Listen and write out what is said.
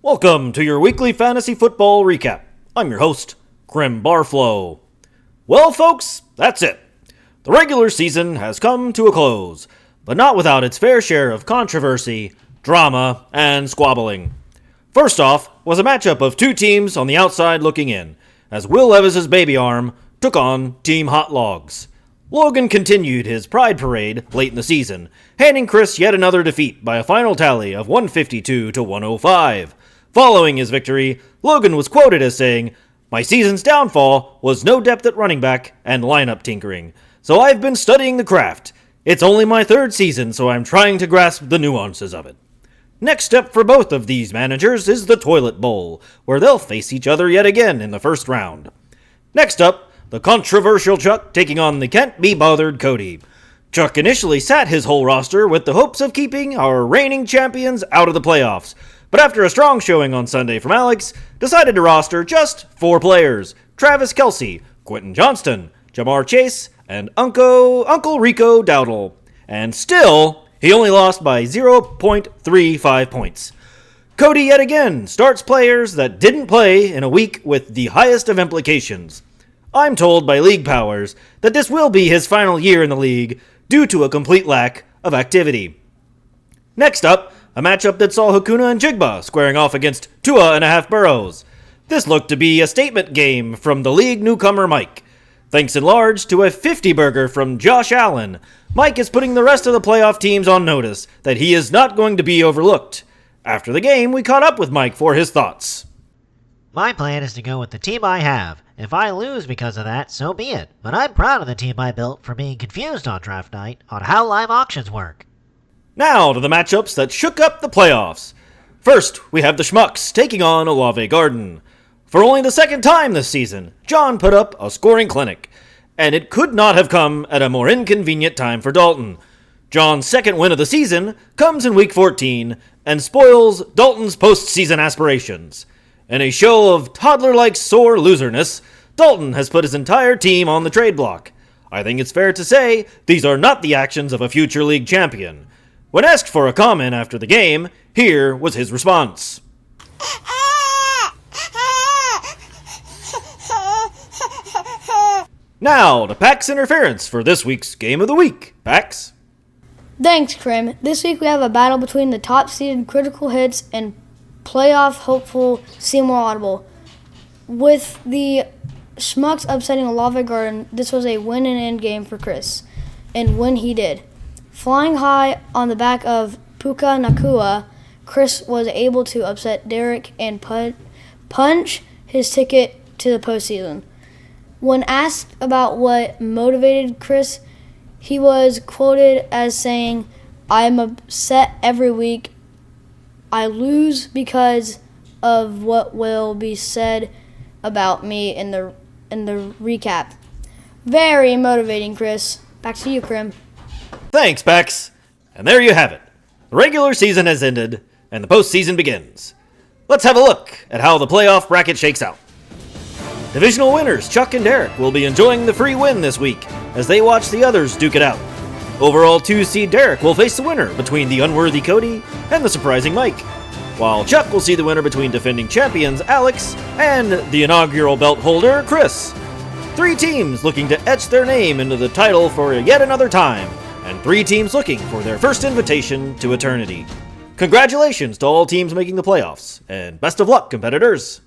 Welcome to your weekly fantasy football recap. I'm your host, Grim Barflow. Well, folks, that's it. The regular season has come to a close, but not without its fair share of controversy, drama, and squabbling. First off was a matchup of two teams on the outside looking in, as Will Levis's baby arm took on Team Hot Logs. Logan continued his pride parade late in the season, handing Chris yet another defeat by a final tally of 152 to 105. Following his victory, Logan was quoted as saying, "My season's downfall was no depth at running back and lineup tinkering, so I've been studying the craft. It's only my third season, so I'm trying to grasp the nuances of it." Next step for both of these managers is the Toilet Bowl, where they'll face each other yet again in the first round. Next up, the controversial Chuck taking on the can't-be-bothered Cody. Chuck initially sat his whole roster with the hopes of keeping our reigning champions out of the playoffs, but after a strong showing on Sunday from Alex, decided to roster just 4 players: Travis Kelce, Quentin Johnston, Jamar Chase, and Uncle Rico Dowdle. And still, he only lost by 0.35 points. Cody yet again starts players that didn't play in a week with the highest of implications. I'm told by League Powers that this will be his final year in the league due to a complete lack of activity. Next up, a matchup that saw Hakuna and Jigba squaring off against 2.5 Burrows. This looked to be a statement game from the league newcomer Mike. Thanks in large to a 50 burger from Josh Allen, Mike is putting the rest of the playoff teams on notice that he is not going to be overlooked. After the game, we caught up with Mike for his thoughts. My plan is to go with the team I have. If I lose because of that, so be it. But I'm proud of the team I built for being confused on draft night on how live auctions work. Now to the matchups that shook up the playoffs. First, we have the Schmucks taking on Olave Garden. For only the second time this season, John put up a scoring clinic, and it could not have come at a more inconvenient time for Dalton. John's second win of the season comes in Week 14 and spoils Dalton's postseason aspirations. In a show of toddler-like sore loserness, Dalton has put his entire team on the trade block. I think it's fair to say these are not the actions of a future league champion. When asked for a comment after the game, here was his response. Now to Pax Interference for this week's Game of the Week. Pax? Thanks, Krim. This week we have a battle between the top-seeded Critical Hits and playoff hopeful Seymour Audible. With the Schmucks upsetting Olave Garden, this was a win and end game for Chris, and win he did. Flying high on the back of Puka Nakua, Chris was able to upset Derek and punch his ticket to the postseason. When asked about what motivated Chris, he was quoted as saying, "I'm upset every week. I lose because of what will be said about me in the recap." Very motivating, Chris. Back to you, Krim. Thanks, Pax. And there you have it. The regular season has ended, and the postseason begins. Let's have a look at how the playoff bracket shakes out. Divisional winners Chuck and Derek will be enjoying the free win this week as they watch the others duke it out. Overall 2-seed Derek will face the winner between the unworthy Cody and the surprising Mike, while Chuck will see the winner between defending champions Alex and the inaugural belt holder Chris. 3 teams looking to etch their name into the title for yet another time, and 3 teams looking for their first invitation to eternity. Congratulations to all teams making the playoffs, and best of luck, competitors!